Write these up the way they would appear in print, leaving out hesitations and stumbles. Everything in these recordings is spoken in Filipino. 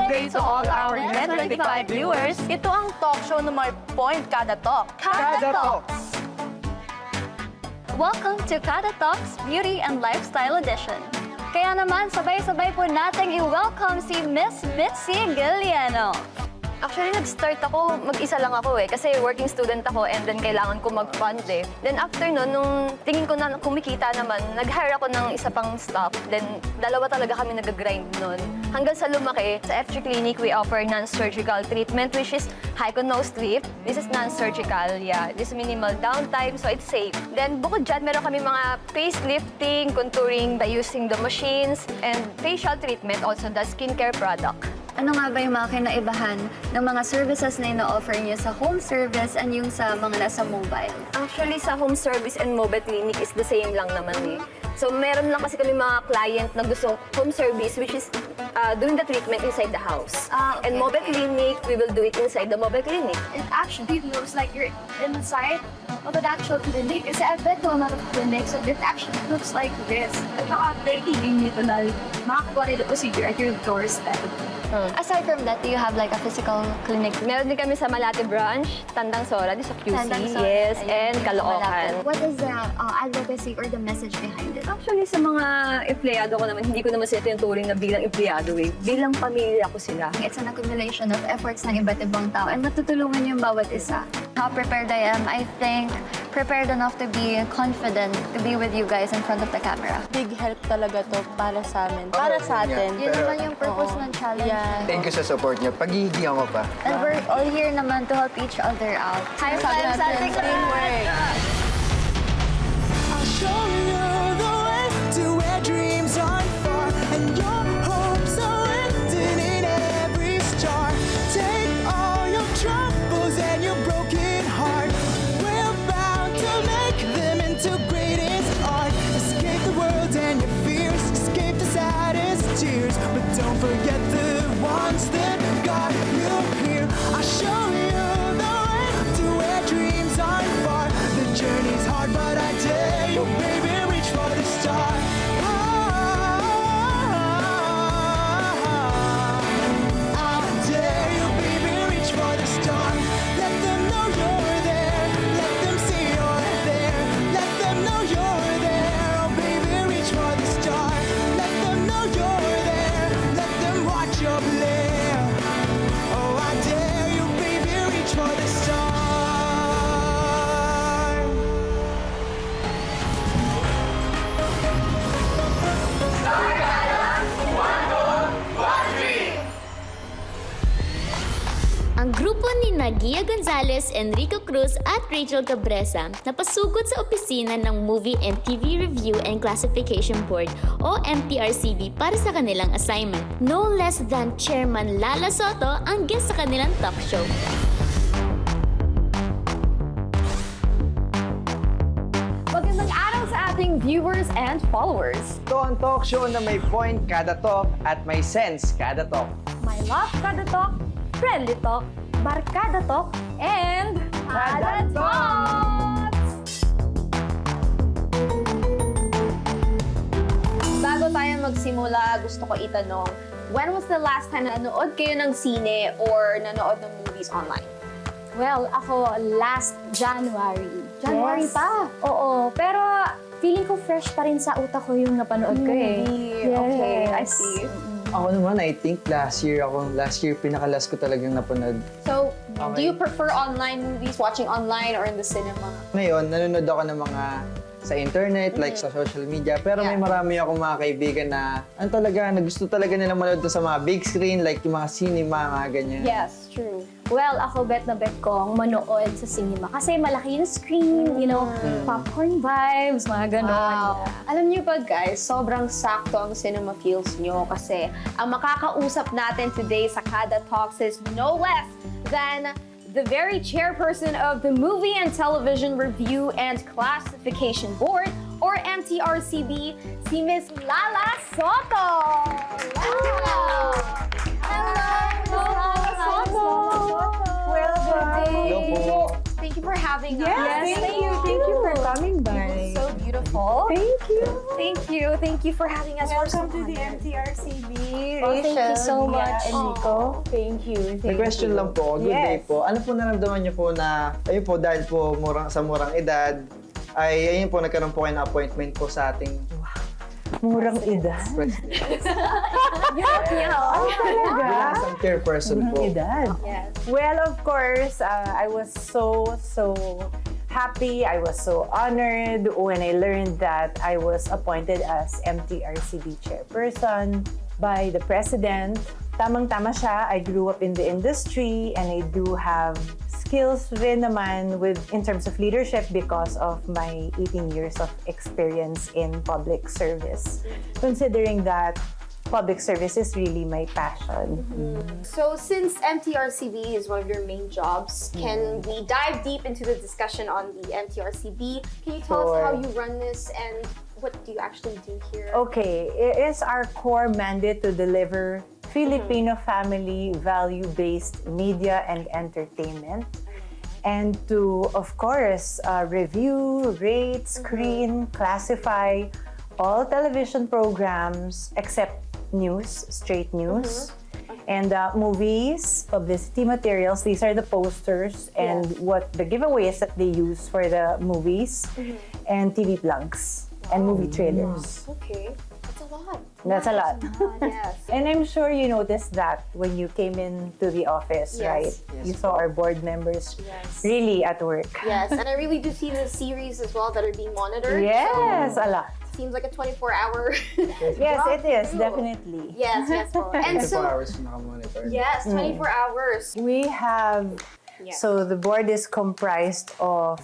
day to all our Net25 viewers. Ito ang talk show na may point kada talk. Kada Talks! Welcome to Kada Talks Beauty and Lifestyle Edition. Kaya naman, sabay-sabay po nating i-welcome si Miss Mitzi Giliano. Actually, nag-start ako, mag-isa lang ako kasi working student ako and then kailangan ko mag-fund Then after nun, nung tingin ko na kumikita naman, nag-hire ako ng isa pang staff. Then dalawa talaga kami nag-grind nun. Hanggang sa lumaki, sa F3 Clinic, we offer non-surgical treatment which is hyco-nose lift. This is non-surgical, yeah. This is minimal downtime, so it's safe. Then bukod dyan, meron kami mga facelifting, contouring by using the machines, and facial treatment, also the skincare product. Ano nga ba yung mga kinaibahan ng mga services na ino-offer niyo sa home service and yung sa mga nasa mobile? Actually, sa home service and mobile clinic is the same lang naman So, meron lang kasi kami mga client na gusto home service, which is doing the treatment inside the house. Okay, And mobile clinic, we will do it inside the mobile clinic. It actually looks like you're inside of an actual clinic. Kasi I've been to a lot of clinics, so it actually looks like this. At nakaka-very nito na makakuha nila procedure at your doorstep. Aside from that, do you have like a physical clinic? Meron din kami sa Malate branch, Tandang Sora, di sa QC, Tandang Sora. yes, Ayun, and Caloocan. What is the advocacy or the message behind it? Actually, sa mga empleyado ko naman, hindi ko naman sila tinuturing na bilang empleyado Bilang pamilya ko sila. It's an accumulation of efforts ng iba't ibang tao and natutulungan yung bawat isa. How prepared I am, I think prepared enough to be confident to be with you guys in front of the camera. Big help talaga to para sa amin. Para sa atin. Yun naman yung purpose ng challenge. Thank you sa support niyo. Paghihigihan ko pa. And we're all here naman to help each other out. High five sa ating teamwork! I'll show you the way to where dreams are far and your hopes are written in every star. Take all your troubles and your broken heart. We're bound to make them into greatest art. Escape the world and your fears, escape the saddest tears, but don't forget the ones that got you here. I'll show you the way to where dreams aren't far. The journey's hard, but I dare you, baby, reach for the stars. I dare you, baby, reach for the stars. Let them know you're there. Let them see you're there. Let them know you're there. Oh, baby, reach for the stars. Let them know you're there. Let them watch your glare. Oh, I dare you, baby, reach for the stars. Ang grupo ni Gia Gonzalez, Enrico Cruz at Rachel Cabresa napasugod sa opisina ng Movie and TV Review and Classification Board o MTRCB para sa kanilang assignment. No less than Chairman Lala Soto ang guest sa kanilang talk show. Magandang araw sa ating viewers and followers. Ito ang talk show na may point kada talk at may sense kada talk. My love kada talk, friendly talk, barkada talk, and kada talks! Bago tayo magsimula, gusto ko itanong, when was the last time na nanood kayo ng sine or nanood ng movies online? Well, ako last January. January Yes. pa? Oo, pero feeling ko fresh pa rin sa utak ko yung napanood ko eh. Movie. Okay, I Yes. see. Ako naman, I think last year pinakalas ko talagang napanood. So, do Okay. you prefer online movies, watching online or in the cinema? Ngayon, nanonood ako ng mga sa internet, like sa social media. Pero may Yeah. marami akong mga kaibigan na, na gusto talaga nila manood sa mga big screen, like yung mga cinema, mga ganyan. Yes, true. Well, ako bet na bet kong manood sa cinema. Kasi malaki yung screen, you know, popcorn vibes, mga ganon. Wow. Alam niyo ba guys, sobrang sakto ang cinema feels niyo kasi ang makakausap natin today sa Kada Talks is no less than the very chairperson of the Movie and Television Review and Classification Board, or MTRCB, si Miss Lala Soto! Hello! Hello po. Thank you for having us. Yes, thank you. Thank you for coming by. So beautiful. Thank you. Thank you. Thank you for having us. Welcome to the MTRCB, Oh, Rachel, thank you so Mia, much. and Nico. Thank you. May question lang po. Good day po. Ano po naramdaman niyo po na, ayun po, dahil po sa murang edad, ay ayun po, nagkaroon po kayo ng appointment po sa ating Murang edad. Some chairperson po. Murang edad. Yes. Well, of course, I was so happy. I was so honored when I learned that I was appointed as MTRCB chairperson by the president. Tamang-tama siya. I grew up in the industry and I do have skills rin naman in terms of leadership because of my 18 years of experience in public service. Considering that public service is really my passion. So since MTRCB is one of your main jobs, can we dive deep into the discussion on the MTRCB? Can you tell us how you run this and what do you actually do here? Okay, it is our core mandate to deliver Filipino family value-based media and entertainment, and to, of course, review, rate, screen, classify all television programs except news, straight news, and movies, publicity materials. These are the posters and what the giveaways that they use for the movies, and TV plugs and movie trailers. Okay, that's a lot. That's a lot. Yes. And I'm sure you noticed that when you came into the office, Yes. right? Yes. You saw our board members Yes. really at work. Yes, and I really do see the series as well that are being monitored. Yes, a lot. Seems like a 24-hour. Yes, it is, through. definitely. Yes, yes. Po. And 24 so, hours na nakamonitor. yes, 24 hours. We have, Yes. so the board is comprised of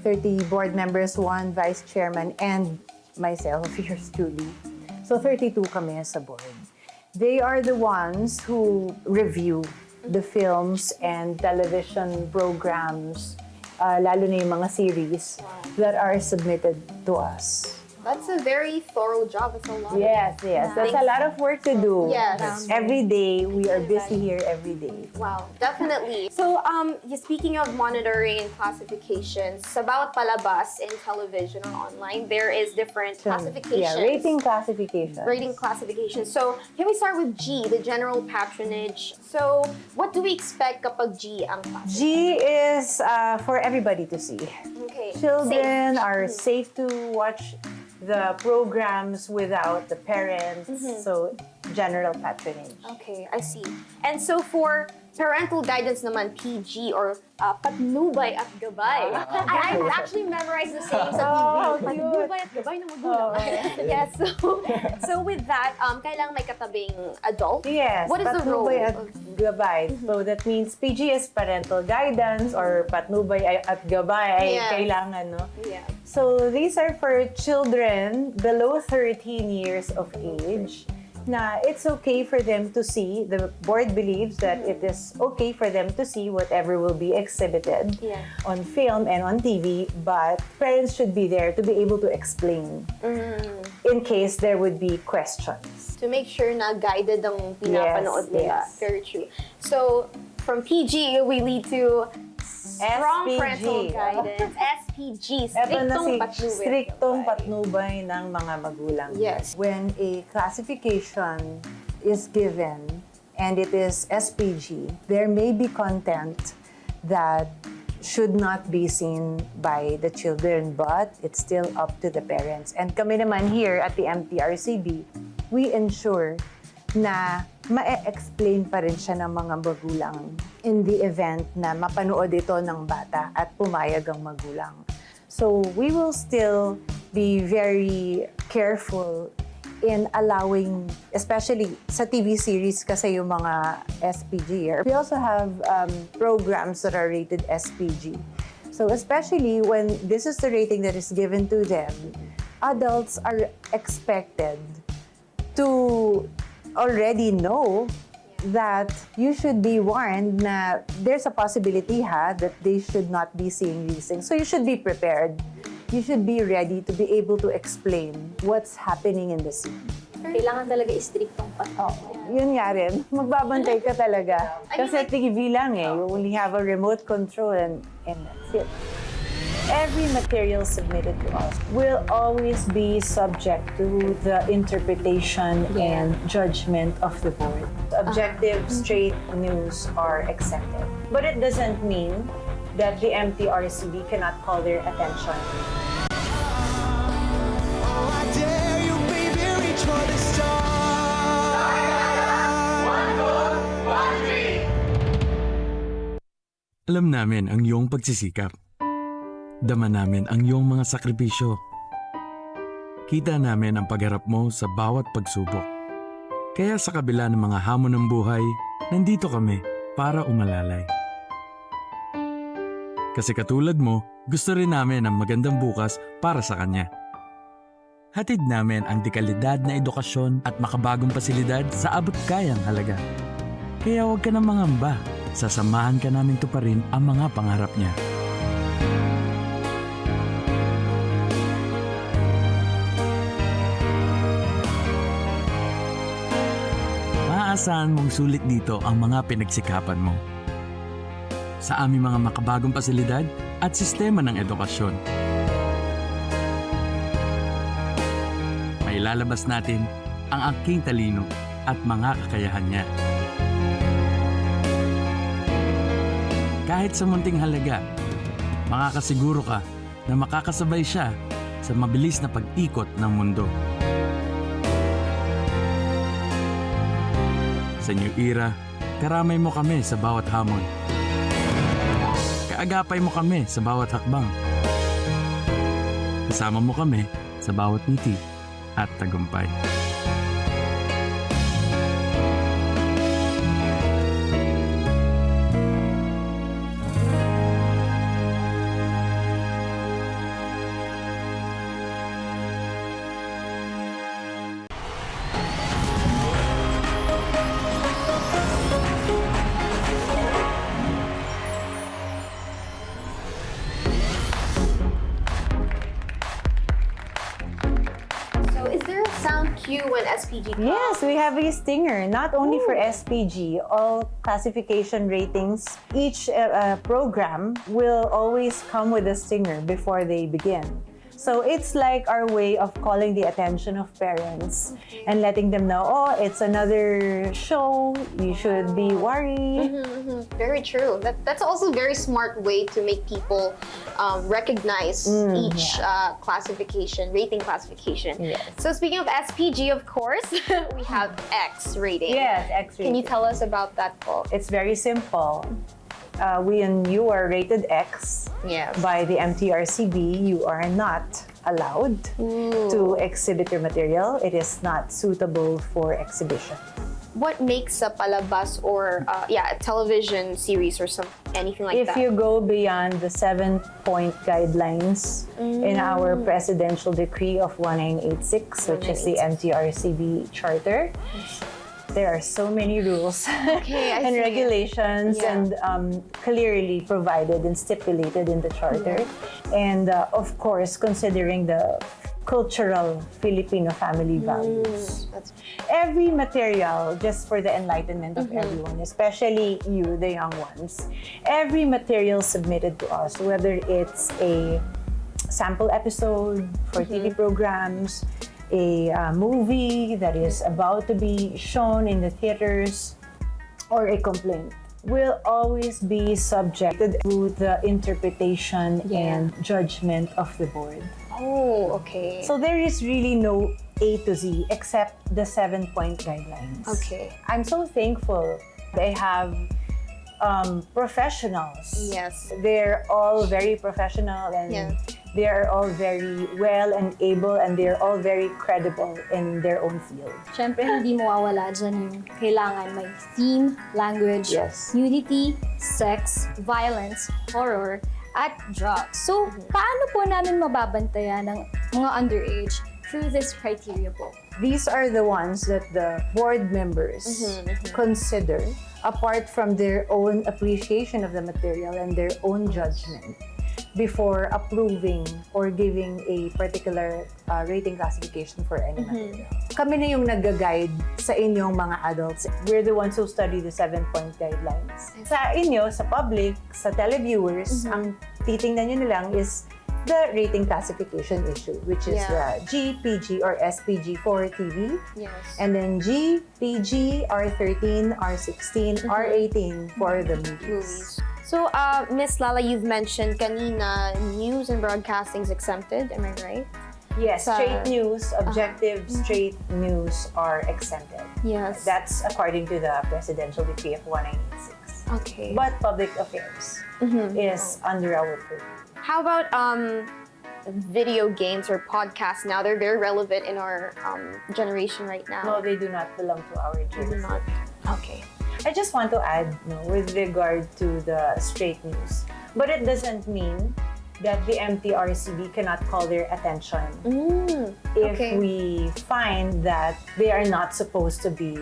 30 board members, 1 vice chairman, and myself, yours truly. So 32 kami sa board. They are the ones who review the films and television programs, lalo na yung mga series that are submitted to us. That's a very thorough job. It's a lot. Yes, yes. That's a lot of work to do. Yes. Every day, we are busy here every day. Wow, definitely. So, speaking of monitoring and classifications, sa bawat palabas in television or online, there is different classifications. Yeah, rating classifications. Rating classifications. So, can we start with G, the general patronage? So, what do we expect kapag G ang class? G is for everybody to see. Okay. Children are safe to watch the programs without the parents. So, general patronage. Okay, I see. And so for parental guidance naman, PG or patnubay at gabay. I actually memorized the sayings sa TV. Patnubay at gabay ng magulang. Yes, so with that, kailangan may katabing adult. Yes, What is the role patnubay at of- gabay. So that means PG is parental guidance or patnubay at gabay ay Yes. kailangan, no? Yeah. So these are for children below 13 years of age na it's okay for them to see. The board believes that it is okay for them to see whatever will be exhibited Yeah. on film and on TV, but parents should be there to be able to explain in case there would be questions. To make sure na guided ang pinapanood nila. yes. Very true. So, from PG, we lead to strong SPG. parental guidance. SPG, Eto na si striktong patnubay. striktong patnubay ng mga magulang. Yes. When a classification is given and it is SPG, there may be content that should not be seen by the children, but it's still up to the parents. And kami naman here at the MTRCB, we ensure na ma-explain pa rin siya ng mga magulang in the event na mapanood ito ng bata at pumayag ang magulang. So we will still be very careful in allowing, especially sa TV series kasi yung mga SPG. We also have programs that are rated SPG. So especially when this is the rating that is given to them, adults are expected to already know that you should be warned na there's a possibility that they should not be seeing these things. So you should be prepared. You should be ready to be able to explain what's happening in the scene. Kailangan talaga istriktong Oh, yun nga rin. Magbabantay ka talaga. Kasi TV lang eh. You only have a remote control and that's it. Every material submitted to us will always be subject to the interpretation and judgment of the board. Objective, straight news are accepted. But it doesn't mean that the MTRCB cannot call their attention. Oh, I dare you, baby, reach for the stars. Alam namin ang iyong pagsisikap. Dama namin ang iyong mga sakripisyo. Kita namin ang pagharap mo sa bawat pagsubok. Kaya sa kabila ng mga hamon ng buhay, nandito kami para umalalay. Kasi katulad mo, gusto rin namin ang magandang bukas para sa kanya. Hatid namin ang dekalidad na edukasyon at makabagong pasilidad sa abot kayang halaga. Kaya huwag ka nang mangamba. Sasamahan ka namin tuparin ang mga pangarap niya. Maaasahan mong sulit dito ang mga pinagsikapan mo. Sa aming mga makabagong pasilidad at sistema ng edukasyon. Mailalabas natin ang aking talino at mga kakayahan niya. Kahit sa munting halaga, makakasiguro ka na makakasabay siya sa mabilis na pag-ikot ng mundo. Sa new era, karamay mo kami sa bawat hamon. Kaagapay mo kami sa bawat hakbang. Kasama mo kami sa bawat ngiti at tagumpay. So is there a sound cue when SPG comes? Yes, we have a stinger, not only for SPG, all classification ratings. Each program will always come with a stinger before they begin. So it's like our way of calling the attention of parents and letting them know, oh, it's another show, you should be worried. Very true. That's also a very smart way to make people recognize each classification, rating classification. Yes. So speaking of SPG, of course, we have X rating. Yes, X Can you rating. tell us about that, Paul? It's very simple. We and you are rated X Yes. by the MTRCB. You are not allowed to exhibit your material. It is not suitable for exhibition. What makes a palabas or a television series or anything like If that? you go beyond the 7-point guidelines in our presidential decree of 1986, which is the MTRCB charter, there are so many rules Okay, I and see. regulations Yeah. and clearly provided and stipulated in the charter. And of course, considering the cultural Filipino family values. That's Every material, just for the enlightenment of everyone, especially you, the young ones, every material submitted to us, whether it's a sample episode for TV programs, a movie that is about to be shown in the theaters, or a complaint, will always be subjected to the interpretation and judgment of the board. Oh, okay. So there is really no A to Z except the 7-point guidelines. Okay. I'm so thankful they have professionals. Yes. They're all very professional and Yeah. they are all very well and able and they're all very credible in their own field. Siyempre, hindi mawawala dyan yung kailangan may theme, language, Yes. nudity, sex, violence, horror, at drugs. So, paano po namin mababantayan ng mga underage through this criteria po? These are the ones that the board members consider apart from their own appreciation of the material and their own judgment before approving or giving a particular rating classification for any material. Kami na yung nag-guide sa inyong mga adults. We're the ones who study the 7-point guidelines. Sa inyo, sa public, sa televiewers, ang titingnan nyo na lang is the rating classification issue, which is the G, PG, or SPG for TV. Yes. And then G, PG, R13, R16, R18 for the movies. So, Miss Lala, you've mentioned kanina, news and broadcasting is exempted, am I right? Yes, Sa- straight news, objective straight news are exempted. Yes. That's according to the Presidential Decree of 1986. Okay. But public affairs is under our purview. How about video games or podcasts now? They're very relevant in our generation right now. No, they do not belong to our They do jurisdiction. not. Okay. I just want to add, with regard to the straight news, but it doesn't mean that the MTRCB cannot call their attention if okay. we find that they are not supposed to be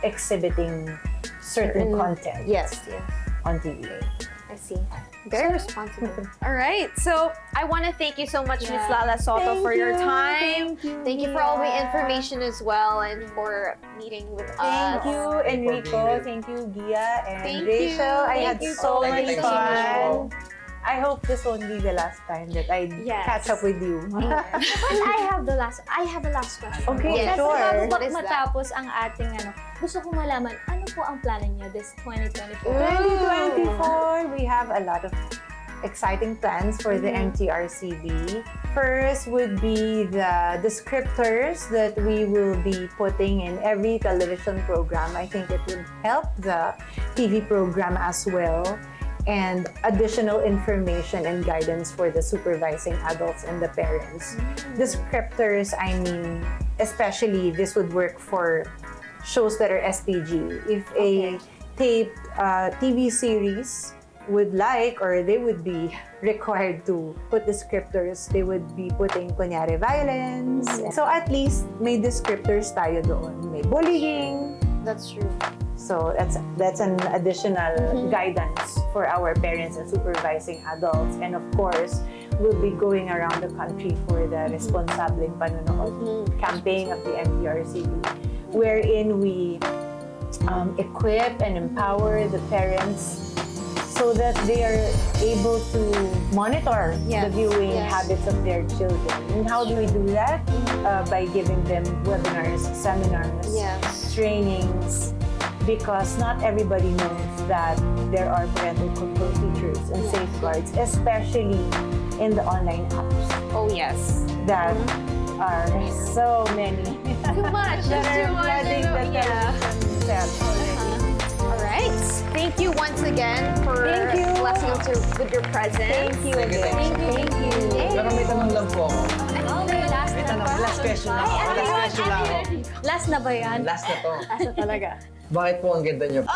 exhibiting certain content Yes. on TV. I see. Very responsible. All right. So I want to thank you so much, Miss Lala Soto, for your time. Thank you for all the information as well and for meeting with us. Thank you, Enrico. Thank you, Gia and Thank Rachel. you. I had Thank you so so much much. fun. I hope this won't be the last time that I Yes. catch up with you. I have a last question. Okay, Yes. sure. Bago What is that? matapos ang ating gusto kong malaman, ano po ang plano niyo this 2024? 2024, we have a lot of exciting plans for the MTRCB. First would be the descriptors that we will be putting in every television program. I think it will help the TV program as well. And additional information and guidance for the supervising adults and the parents. Descriptors, I mean, especially this would work for shows that are SPG. If a taped TV series would like, or they would be required to put descriptors, they would be putting kunyari violence. So at least may descriptors tayo doon. May bullying. That's true. So that's an additional guidance for our parents and supervising adults. And of course, we'll be going around the country for the Responsableng Panonood campaign of the MTRCB, wherein we equip and empower the parents so that they are able to monitor the viewing habits of their children. And how do we do that? By giving them webinars, seminars, trainings, because not everybody knows that there are parental control features and safeguards, especially in the online apps. Oh, yes. That are so many. Too much. that There's are too much. flooding the television set already. All right. Thank you once again for blessing us with your presence. Thank you again. Thank you. Pero may tanong lang po ako. Okay, last May na tanong, ba? last question lang. Last question lang ako. Last na ba yan? Last na to. Last na talaga. Bakit po ang ganda niyo po?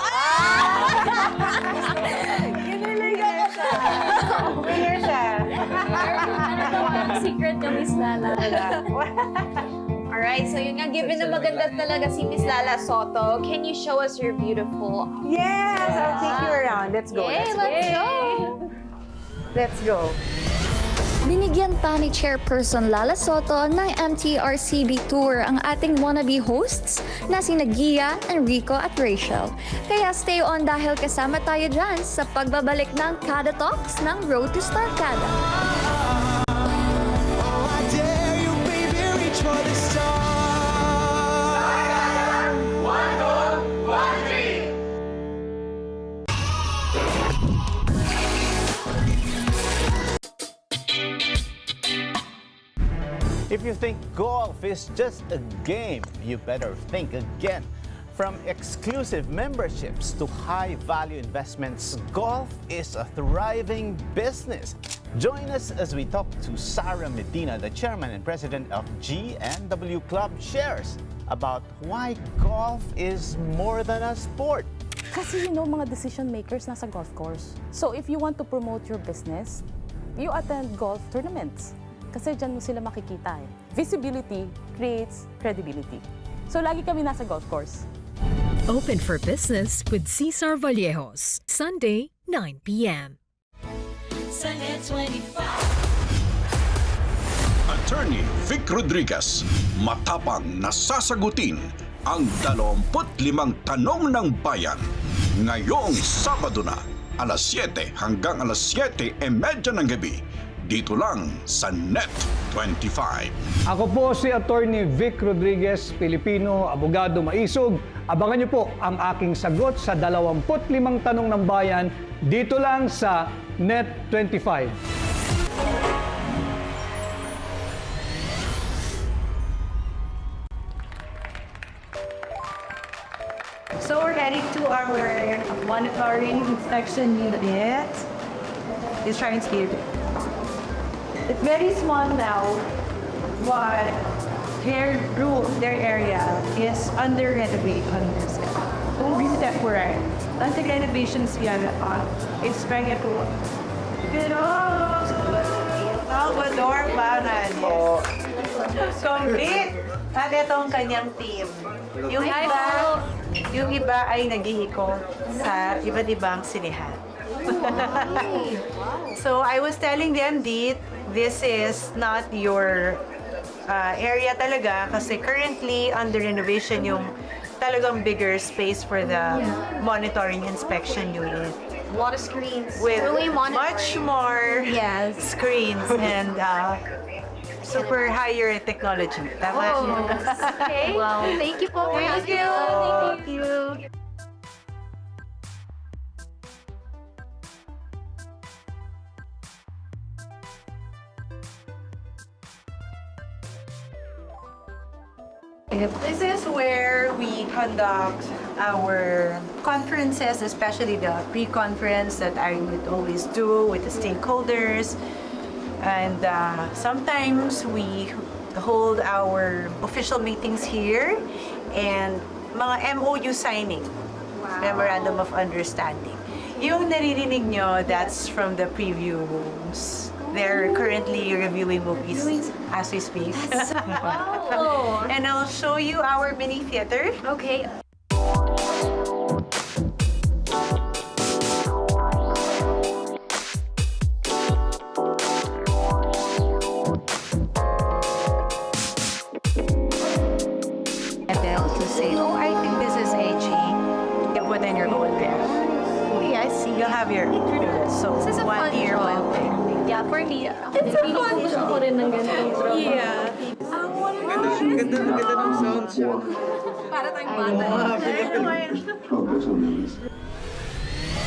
Winner siya. Ano to ang secret yung Miss Lala? All right. So yun nga, given na maganda talaga si Miss Lala Soto, can you show us your beautiful... Yes, I'll take you around. Let's go. Yay, let's go. Let's go. Binigyan pa ni Chairperson Lala Soto ng MTRCB Tour ang ating wannabe hosts na sina Gia, Enrico at Rachel. Kaya stay on dahil kasama tayo dyan sa pagbabalik ng Kada Talks ng Road to Starkada. Oh, I dare you, baby, reach for the stars. If you think golf is just a game, you better think again. From exclusive memberships to high-value investments, golf is a thriving business. Join us as we talk to Sarah Medina, the chairman and president of G&W Club Shares, about why golf is more than a sport. Kasi mga decision makers nasa golf course. So if you want to promote your business, you attend golf tournaments. Kasi dyan mo sila makikita eh. Visibility creates credibility. So lagi kami nasa golf course. Open for Business with Cesar Vallejos, Sunday, 9 p.m. Attorney Vic Rodriguez, matapang na sasagutin ang 25 tanong ng bayan. Ngayong Sabado na, alas 7 hanggang alas 7:30 ng gabi, dito lang sa Net25. Ako po si Attorney Vic Rodriguez, Pilipino, abogado maisog. Abangan niyo po ang aking sagot sa 25 tanong ng bayan dito lang sa Net25. So we're heading to our monitoring inspection unit. Let's try and see it. It's very small now, but their area is under renovation. Temporary. Until renovations yan, expect it to. Pero, Salvador Bananes. Complete! At ito ang kanyang team. Yung iba ay naghihiko sa iba't ibang sinihan. So I was telling them, this is not your area talaga kasi currently under renovation yung talagang bigger space for the monitoring inspection unit. A lot of screens. With really much more screens and super higher technology. Tama? Okay. Well, thank you po. Thank you. Thank you. This is where we conduct our conferences, especially the pre-conference that I would always do with the stakeholders. And sometimes we hold our official meetings here and mga MOU signing, Memorandum of Understanding. Yung naririnig nyo, that's from the preview rooms. They're currently reviewing movies as we speak. Wow. And I'll show you our mini theater. Okay. Oh, I think this is HE. Yeah, but then you're going there. Okay, I see. You'll have your so This is a 1 fun year, job. 1 thing. Yeah, for me. It's a fun job. Ko rin ng ganito. Yeah. Ganda ng sound siya. Para tayong bata.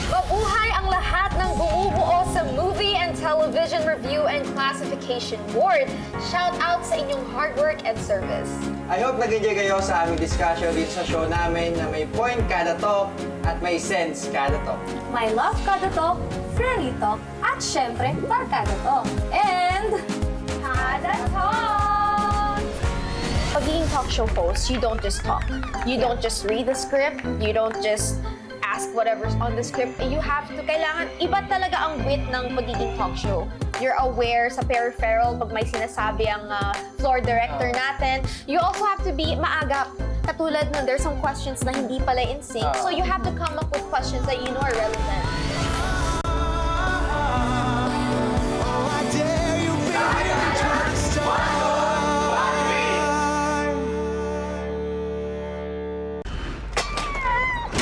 Mabuhay ang lahat ng bumubuo sa Movie and Television Review and Classification Board. Shout out sa inyong hard work and service. I hope nag-enjoy kayo sa aming discussion dito sa show namin na may point kada talk at may sense kada talk. My love kada talk, friendly talk, at syempre, barkada talk. And kada talk! Pagiging talk show host, you don't just talk. You don't just read the script. You don't just ask whatever's on the script. You have to, kailangan, iba talaga ang wit ng pagiging talk show. You're aware sa peripheral pag may sinasabi ang floor director natin. You also have to be maagap. Katulad nun, there's some questions na hindi pala in sync. So you have to come up with questions that you know are relevant.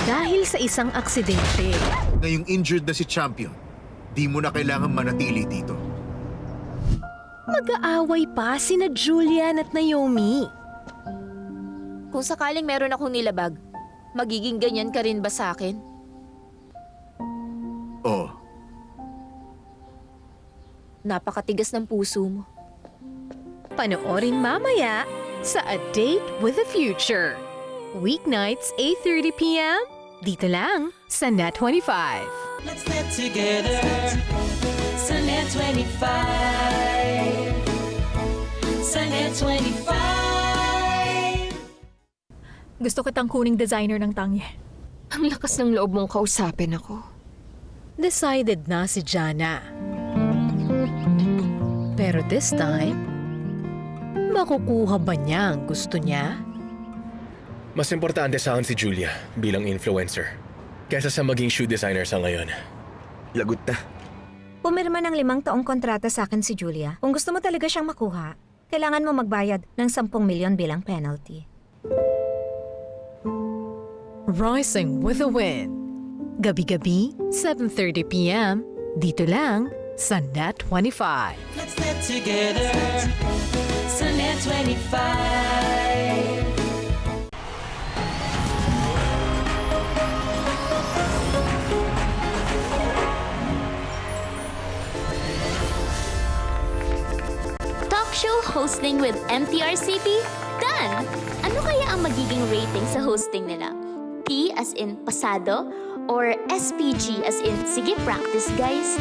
Dahil sa isang aksidente, Ngayong injured na si Champion, di mo na kailangan manatili dito. mag-aaway pa sina Julian at Naomi. Kung sakaling meron akong nilabag, magiging ganyan ka rin ba sa akin? Oo. Napakatigas ng puso mo. Panoorin mamaya sa A Date with the Future. Weeknights, 8:30 p.m. Dito lang sa Net25. Let's get together sa Net25. Sa Net25. Gusto kitang kuning designer ng tangye. Ang lakas ng loob mong kausapin ako. Decided na si Jana. Pero this time, makukuha ba niya ang gusto niya? Mas importante sa akin si Julia bilang influencer kaysa sa maging shoe designer sa ngayon. Lagot na. Pumirma ng 5 taong kontrata sa akin si Julia. Kung gusto mo talaga siyang makuha, kailangan mo magbayad ng 10 milyon bilang penalty. Rising with the Wind. Gabi-gabi, 7:30 p.m. Dito lang sa Net 25. Let's net together sa Net 25. Talk show hosting with MTRCB? Done! Ano kaya ang magiging rating sa hosting nila? P as in pasado? Or SPG as in sige practice guys?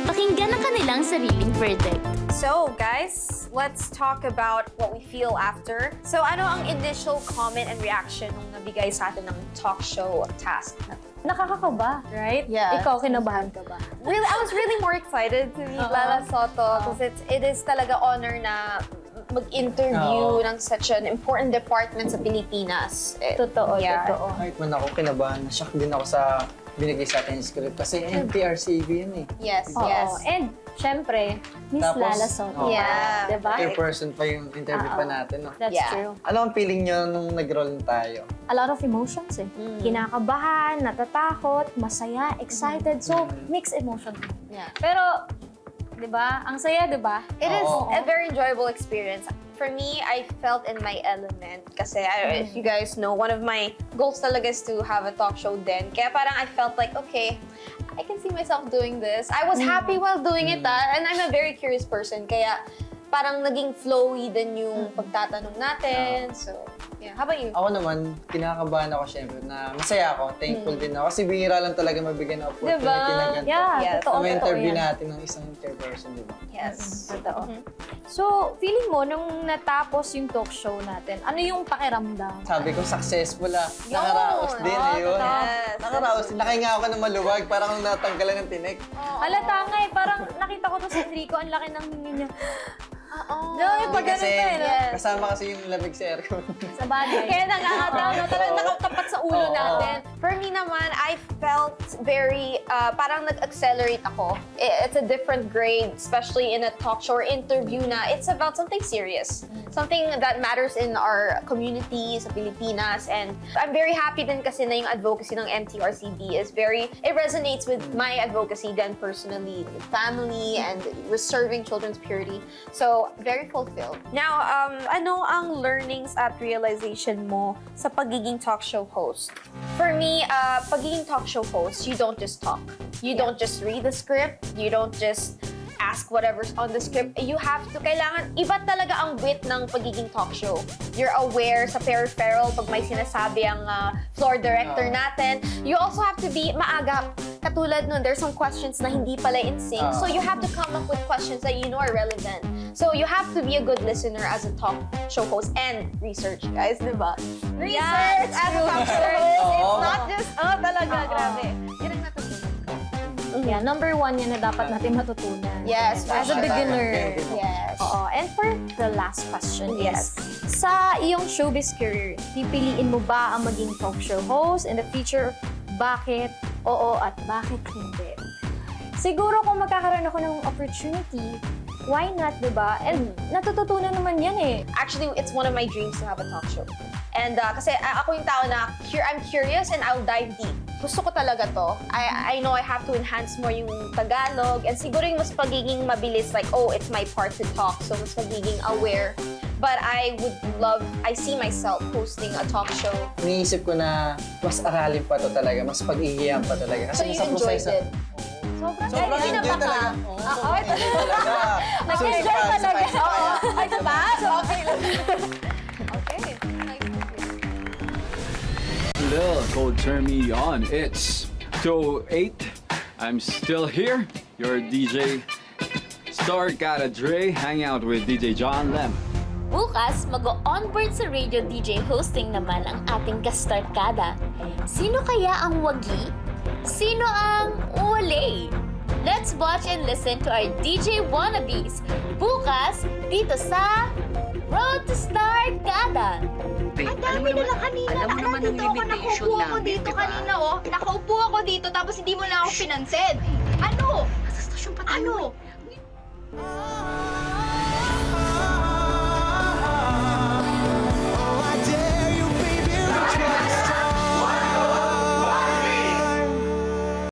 Pakinggan ang kanilang sariling verdict. So, guys, let's talk about what we feel after. So, ano ang initial comment and reaction nung nabigay sa atin ng talk show task? Nakakakaba, right? Yeah. Ikaw, kinabahan ka ba? Really, I was really more excited to meet Lala Soto because it is talaga honor na mag-interview ng such an important department sa Pilipinas. Totoo, totoo. Kahit man ako kinabahan, na-shock din ako sa binigay sa atin yung script. Kasi MTRCB yun eh. Yes, Oo. yes. And, syempre, Miss Tapos, Lala Soto. Yeah. Diba? In person pa yung interview pa natin. No? That's true. Ano ang feeling nyo nung nag-roll tayo? A lot of emotions eh. Kinakabahan, natatakot, masaya, excited. So, mixed emotion. Yeah. Pero, di ba? Ang saya, di ba? It is a very enjoyable experience. For me, I felt in my element kasi I don't know if you guys know, one of my goals talaga is to have a talk show din. Kaya parang I felt like, okay, I can see myself doing this. I was happy while doing it, and I'm a very curious person. Kaya parang naging flowy din yung pagtatanong natin. So, yeah. How about you? Ako naman, kinakabahan ako syempre na masaya ako, thankful din ako. Kasi bihira lang talaga mabigyan ng opportunity na ganito. Yeah, totoo, May totoo interview yan. natin ng isang chairperson, di ba? Yes. Totoo. So, feeling mo, nung natapos yung talk show natin, ano yung pakiramdam? Sabi ko, successful ah. Nakaraos din, ayun. Yes. Nakaraos. Nakahinga ako ng maluwag, parang natanggalan ng tinik. Halata nga eh, parang nakita ko to sa Enrico, ang laki ng hingin niya. Oo. No, yung pag ganun Kasi tayo, no? kasama kasi yung lamig sa aircon. Sa bagay. Kaya nakakatawa, no? Talagang nakatapat sa ulo natin. For me naman, I felt very, parang nag-accelerate ako. It's a different grade, especially in a talk show or interview na it's about something serious. Something that matters in our community sa Pilipinas. And I'm very happy din kasi na yung advocacy ng MTRCB is it resonates with my advocacy then personally, with family and reserving children's purity. So, very fulfilled. Now, ano ang learnings at realization mo sa pagiging talk show host? For me, pagiging talk show host, you don't just talk. You don't just read the script. You don't just ask whatever's on the script. You have to, iba talaga ang wit ng pagiging talk show. You're aware sa peripheral pag may sinasabi ang floor director natin. You also have to be maaga. Katulad nun, there's some questions na hindi pala in sync. So you have to come up with questions that you know are relevant. So you have to be a good listener as a talk show host and research, guys, di ba? Research as a talk show host. It's not just, talaga, grabe. Yun ang natutunan ko. Yeah, number one yan na dapat natin matutunan. Yes, as a beginner. Yes. Oo. And for the last question is, sa iyong showbiz career, pipiliin mo ba ang maging talk show host in the future? Bakit? Oo at bakit hindi? Siguro kung magkakaroon ako ng opportunity, why not, diba? And natututunan naman yan eh. Actually, it's one of my dreams to have a talk show. And kasi ako yung tao na I'm curious and I'll dive deep. Gusto ko talaga to. I know I have to enhance more yung Tagalog and siguro yung mas pagiging mabilis like, it's my part to talk. So mas pagiging aware. But I see myself hosting a talk show. Iniisip ko na mas aralin pa to talaga, mas pag-iigihan pa talaga. So you enjoyed it? Sobrang enjoy talaga. Oo, enjoy talaga. Nag-enjoy talaga. Oo. Ay, diba? So, okay lang. Okay. Lil, cold turn me on. It's 2:08. I'm still here. Your DJ Starkada Dre, hang out with DJ John Lem. Bukas, mag-onboard sa radio DJ hosting naman ang ating ka-Starkada. Sino kaya ang wagi? Sino ang wale? Let's watch and listen to our DJ wannabes bukas dito sa Road to Starkada. Ang dami nila kanina. Alam mo naman ang limitation namin, dito diba? Kanina, nakaupo ako dito tapos hindi mo lang ako pinansin. Ano? Nasa stasyon pa tayo. Ano?